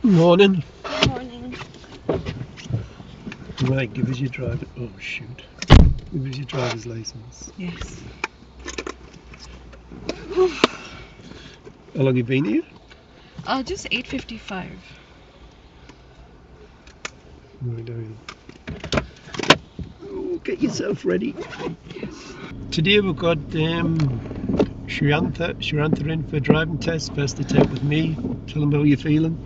Morning. Good morning. Right, give us your driver. Oh shoot. Give us your driver's license. Yes. How long you been here? Just 8:55. Right, oh, get yourself ready. Today we've got Sreeanta'S in for a driving test. First attempt with me. Tell them how you're feeling.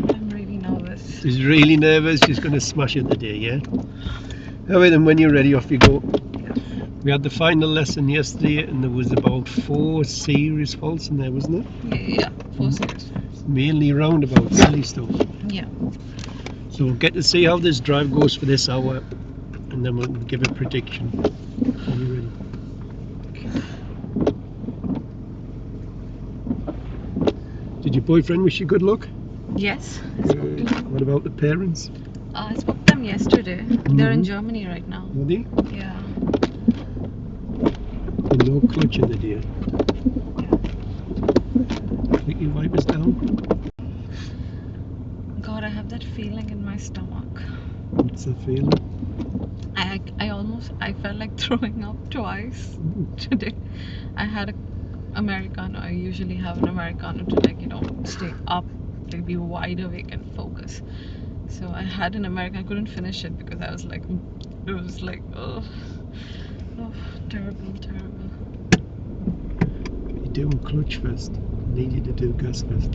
I'm really nervous. She's really nervous. She's going to smash it today, yeah? Alright, then when you're ready, off you go. Yeah. We had the final lesson yesterday and there was about 4 serious faults in there, wasn't it? Yeah, 4 seconds. Mainly roundabout, silly stuff. Yeah. So we'll get to see how this drive goes for this hour and then we'll give a prediction. Are you ready? Did your boyfriend wish you good luck? Yes. I spoke to them. What about the parents? I spoke to them yesterday. They're in Germany right now. Are they? Yeah. And no clutch in the deer. Put your wipers down. God, I have that feeling in my stomach. What's the feeling? I felt like throwing up twice today. I had a Americano. I usually have an Americano to stay up, to be wide awake and focus. So I had an Americano. I couldn't finish it because I was like, oh, terrible. You're doing clutch first. I need you to do gas first.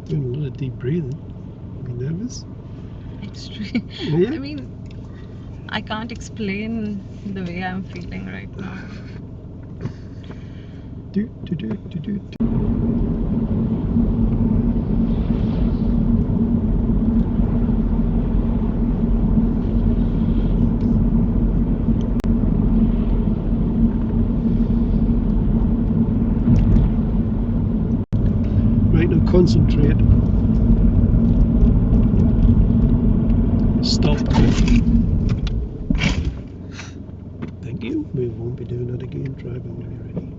Doing a lot of deep breathing. You nervous? Extreme. Yeah? I mean, I can't explain the way I'm feeling right now. Do. Right, now concentrate. Stop. Thank you. We won't be doing that again. Drive on when you're ready.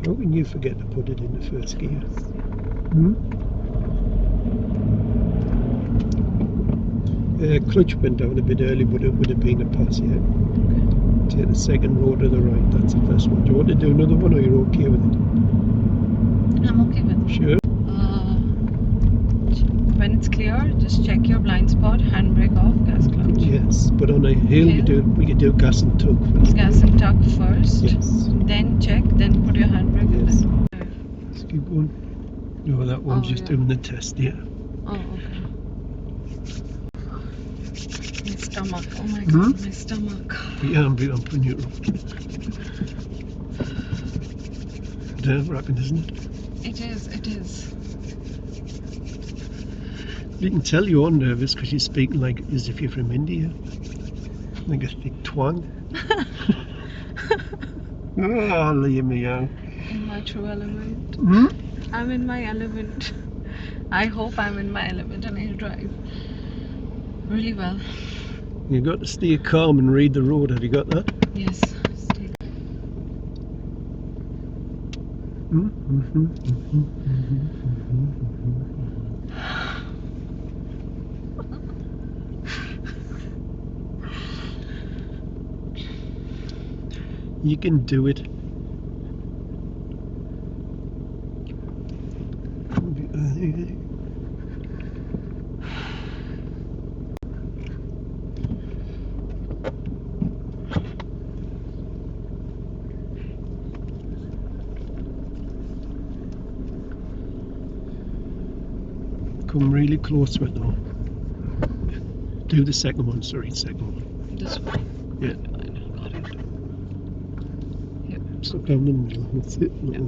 How can you forget to put it in the first gear? Clutch went down a bit early, but it would have been a pass, yeah. Take the second row to the right, that's the first one. Do you want to do another one or you're okay with it? I'm okay with it. Sure. When it's clear, just check your blind spot, handbrake off, gas clutch. Yes, but on a hill we could do gas and tug first. Gas and tug first. Yes. Then check, then put your handbrake Yes. on. Let's keep going. No, that one's just doing the test, yeah. Oh, okay. My stomach, oh my god, my stomach. Yeah, I'm putting you up. Nerve-wracking, isn't it? It is. You can tell you're nervous because you're speaking like as if you're from India. Like a thick twang. Oh, leave me out. In my true element. Hmm? I'm in my element. I hope I'm in my element and I drive really well. You've got to stay calm and read the road. Have you got that? Yes. Stay. You can do it. Come really close to it though. Do the second one, second one. This one? Yeah. Got it. Yep. Stop down in the middle, that's it. Yeah.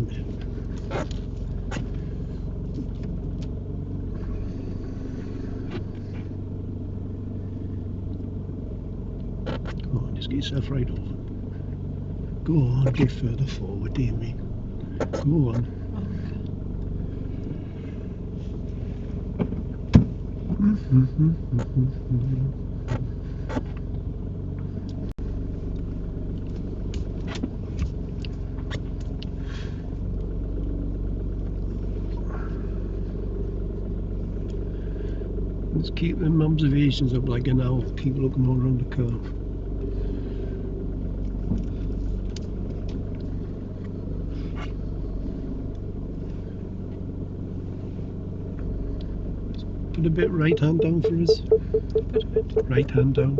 Go on, just get yourself right over. Go on, get further forward, dear me. Go on. Just keep them observations up like an owl. Keep looking all around the car. Put a bit right hand down for us. Right hand down.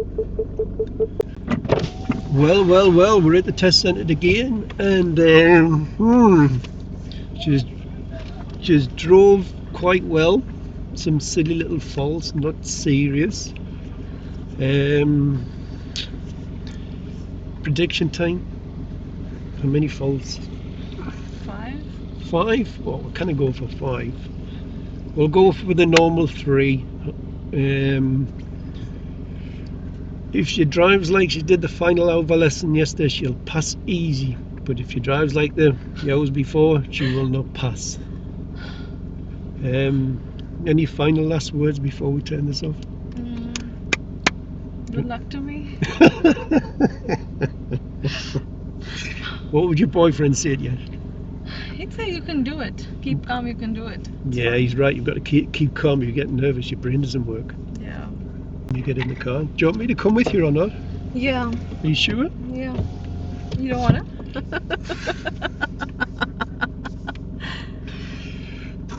Well, we're at the test centre again, and just drove quite well. Some silly little faults, not serious. Prediction time. How many faults? 5. 5? Well, we're kind of go for 5. We'll go for the normal 3. If she drives like she did the final hour lesson yesterday, she'll pass easy. But if she drives like the hours before, she will not pass. Any final last words before we turn this off? Good luck to me. What would your boyfriend say to you? He'd say you can do it. Keep calm, you can do it. Yeah, he's right. You've got to keep calm. You get nervous, your brain doesn't work. Yeah. When you get in the car. Do you want me to come with you or not? Yeah. Are you sure? Yeah. You don't want to?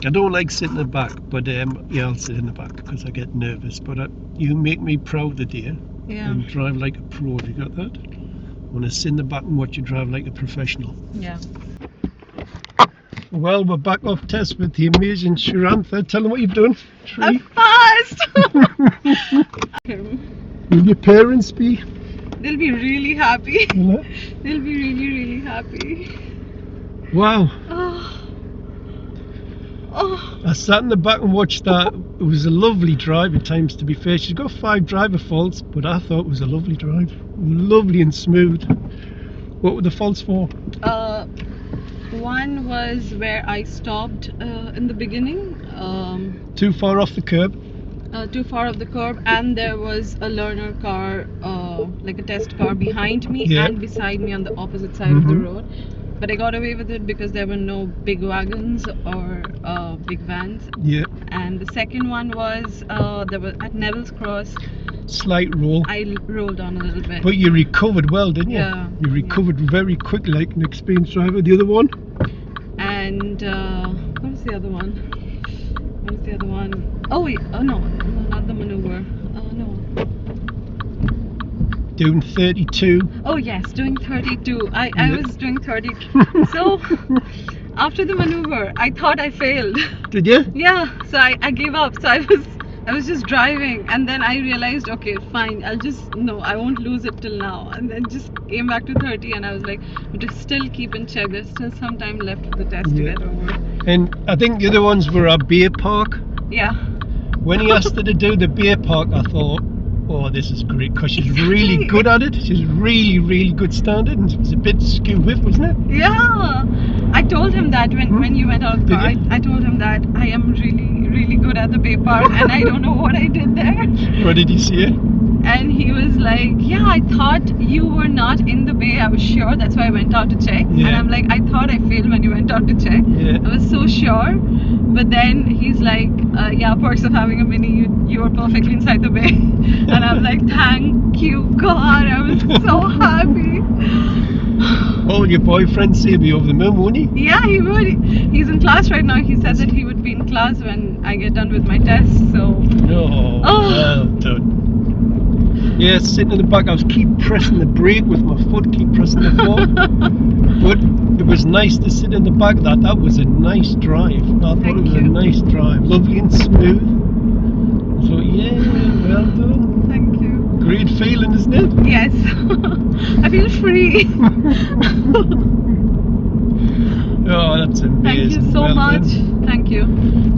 I don't like sitting in the back, but yeah, I'll sit in the back because I get nervous. But you make me proud today. Yeah. And drive like a pro. Have you got that? I want to sit in the back and watch you drive like a professional. Yeah. Well, we're back off test with the amazing Sreeanta'S. Tell them what you've done. I'm fast! Will your parents be? They'll be really happy. Will they? They'll be really, really happy. Wow. Oh. I sat in the back and watched that. It was a lovely drive at times, to be fair. She's got 5 driver faults, but I thought it was a lovely drive. Lovely and smooth. What were the faults for? One was where I stopped in the beginning. Too far off the curb? Too far off the curb, and there was a learner car, like a test car behind me and beside me on the opposite side of the road. But I got away with it because there were no big wagons or big vans. Yeah. And the second one was there was at Neville's Cross. Slight roll. I rolled on a little bit. But you recovered well, didn't you? Yeah. You recovered very quickly, like an experienced driver. The other one? And what was the other one? What was the other one? Oh wait, oh no, not the maneuver. No. Doing 32. Oh yes, doing 32. I was doing 30. So after the maneuver, I thought I failed. Did you? Yeah. So I gave up. So I was just driving, and then I realized, okay, fine. I won't lose it till now. And then just came back to 30, and I was like, but to still keep in check. There's still some time left for the test to get over. And I think the other ones were at Beer Park. Yeah. When he asked her to do the Beer Park, I thought, oh, this is great, because she's really good at it. She's really, really good standard, and it was a bit skew whiff, wasn't it? Yeah. I told him that when you went out of the car. I told him that I am really, really good at the Bay Park, and I don't know what I did there. What did he say? And he was like, yeah, I thought you were not in the bay. I was sure. That's why I went out to check. Yeah. And I'm like, I thought I failed when you went out to check. Yeah. I was so sure. But then he's like, yeah, perks of having a Mini, you were perfectly inside the bay. And I'm like, thank you, God. I was so happy. Oh, your boyfriend saved you over the moon, won't he? Yeah, he would. He's in class right now. He said that he would be in class when I get done with my test. So. Oh, well done. Yeah, sitting in the back, I was keep pressing the brake with my foot, keep pressing the floor. But it was nice to sit in the back of that. That was a nice drive. I thought it was a nice drive. Lovely and smooth. So yeah, well done. Thank you. Great feeling, isn't it? Yes. I feel free. Oh, that's Thank amazing. you so Well much. done. Thank you.